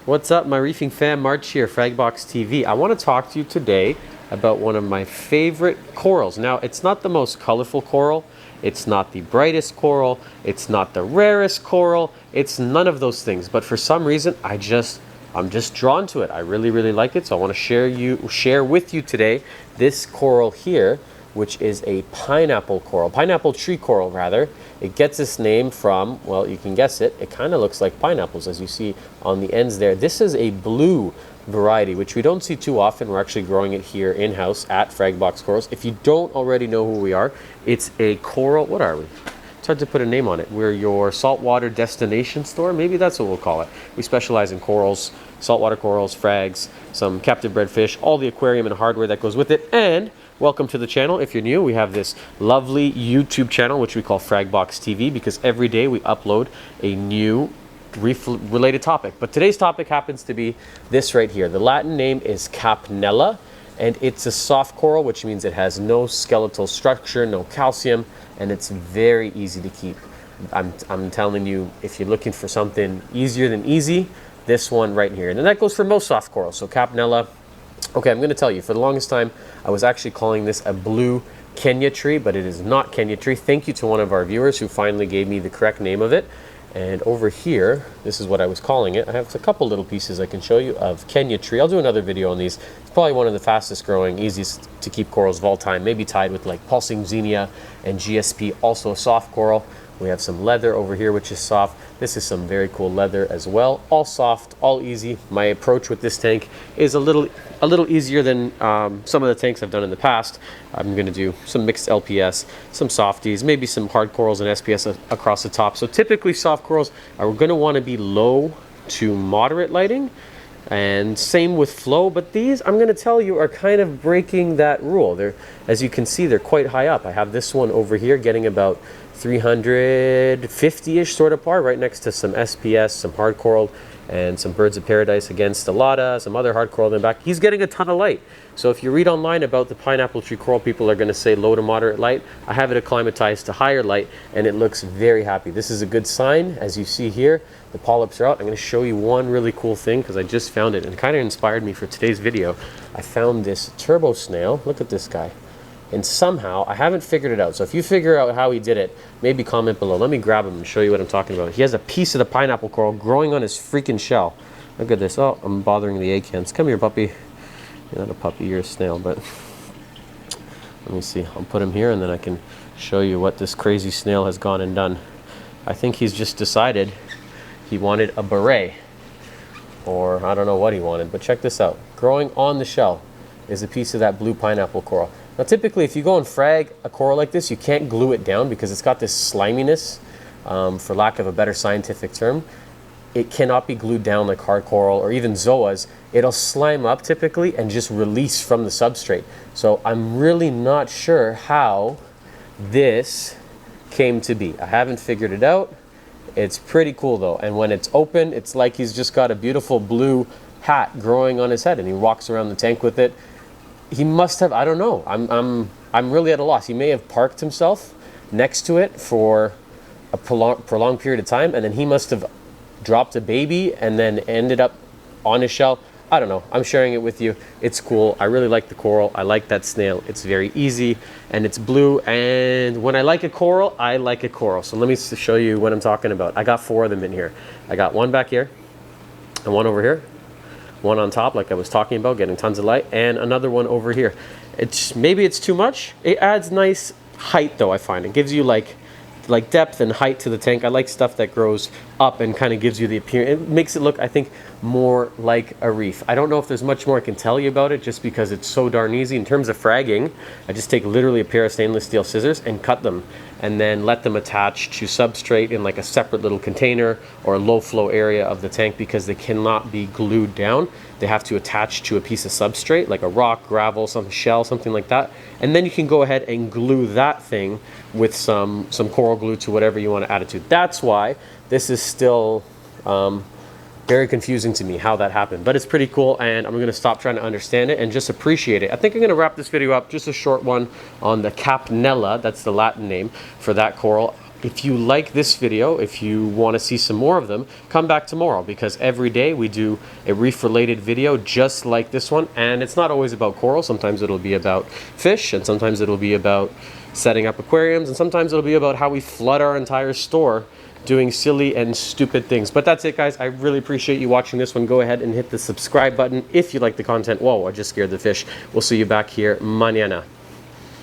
What's up, my reefing fam? March here, Fragbox TV. I want to talk to you today about one of my favorite corals. Now, it's not the most colorful coral, it's not the brightest coral, it's not the rarest coral, it's none of those things. But for some reason, I'm just drawn to it. I really like it, so I want to share with you today this coral here, which is a pineapple coral, pineapple tree coral rather. It gets its name from, well, you can guess it, it kind of looks like pineapples as you see on the ends there. This is a blue variety, which we don't see too often. We're actually growing it here in-house at Fragbox Corals. If you don't already know who we are, it's a coral, what are we? It's hard to put a name on it. We're your saltwater destination store, maybe that's what we'll call it. We specialize in corals, saltwater corals, frags, some captive bred fish, all the aquarium and hardware that goes with it. And welcome to the channel. If you're new, we have this lovely YouTube channel, which we call Fragbox TV, because every day we upload a new reef-related topic. But today's topic happens to be this right here. The Latin name is Capnella, and it's a soft coral, which means it has no skeletal structure, no calcium, and it's very easy to keep. I'm telling you, if you're looking for something easier than easy, this one right here. And that goes for most soft corals. So Capnella. Okay, I'm going to tell you, for the longest time, I was actually calling this a blue Kenya tree, but it is not Kenya tree. Thank you to one of our viewers who finally gave me the correct name of it. And over here, this is what I was calling it. I have a couple little pieces I can show you of Kenya tree. I'll do another video on these. It's probably one of the fastest growing, easiest to keep corals of all time, maybe tied with like pulsing xenia and GSP, also a soft coral. We have some leather over here, which is soft. This is some very cool leather as well. All soft, all easy. My approach with this tank is a little easier than some of the tanks I've done in the past. I'm going to do some mixed LPS, some softies, maybe some hard corals and SPS across the top. So typically soft corals are going to want to be low to moderate lighting, and same with flow. But these, I'm going to tell you, are kind of breaking that rule. They're, as you can see, they're quite high up. I have this one over here getting about 350-ish sort of par, right next to some SPS, some hard coral, and some birds of paradise against Stellata, some other hard coral in the back. He's getting a ton of light. So if you read online about the pineapple tree coral, people are going to say low to moderate light. I have it acclimatized to higher light, and it looks very happy. This is a good sign. As you see here, the polyps are out. I'm going to show you one really cool thing because I just found it and it kind of inspired me for today's video. I found this turbo snail. Look at this guy. And somehow, I haven't figured it out. So if you figure out how he did it, maybe comment below. Let me grab him and show you what I'm talking about. He has a piece of the pineapple coral growing on his freaking shell. Look at this. Oh, I'm bothering the egg hens. Come here, puppy. You're not a puppy, you're a snail, but let me see. I'll put him here and then I can show you what this crazy snail has gone and done. I think he's just decided he wanted a beret. Or I don't know what he wanted, but check this out. Growing on the shell is a piece of that blue pineapple coral. Now typically if you go and frag a coral like this, you can't glue it down because it's got this sliminess, for lack of a better scientific term. It cannot be glued down like hard coral or even zoas. It'll slime up typically and just release from the substrate. So I'm really not sure how this came to be. I haven't figured it out. It's pretty cool though, and when it's open, it's like he's just got a beautiful blue hat growing on his head and he walks around the tank with it. He must have, I don't know, I'm really at a loss. He may have parked himself next to it for a prolonged period of time, and then he must have dropped a baby and then ended up on his shell. I don't know. I'm sharing it with you. It's cool. I really like the coral. I like that snail. It's very easy and it's blue, and when I like a coral, I like a coral. So let me show you what I'm talking about. I got 4 of them in here. I got one back here and one over here. One on top, like I was talking about, getting tons of light, and another one over here. Maybe it's too much. It adds nice height though, I find. It gives you like depth and height to the tank. I like stuff that grows up and kind of gives you the appearance. It makes it look, I think, more like a reef. I don't know if there's much more I can tell you about it just because it's so darn easy. In terms of fragging, I just take literally a pair of stainless steel scissors and cut them and then let them attach to substrate in like a separate little container or a low flow area of the tank because they cannot be glued down. They have to attach to a piece of substrate like a rock, gravel, some shell, something like that. And then you can go ahead and glue that thing with some coral glue to whatever you want to add it to. That's why this is still very confusing to me how that happened, but it's pretty cool, and I'm going to stop trying to understand it and just appreciate it. I think I'm going to wrap this video up, just a short one on the Capnella. That's the Latin name for that coral. If you like this video, if you want to see some more of them, come back tomorrow, because every day we do a reef-related video just like this one. And it's not always about coral. Sometimes it'll be about fish, and sometimes it'll be about setting up aquariums, and sometimes it'll be about how we flood our entire store doing silly and stupid things. But that's it, guys. I really appreciate you watching this one. Go ahead and hit the subscribe button if you like the content. Whoa, I just scared the fish. We'll see you back here mañana.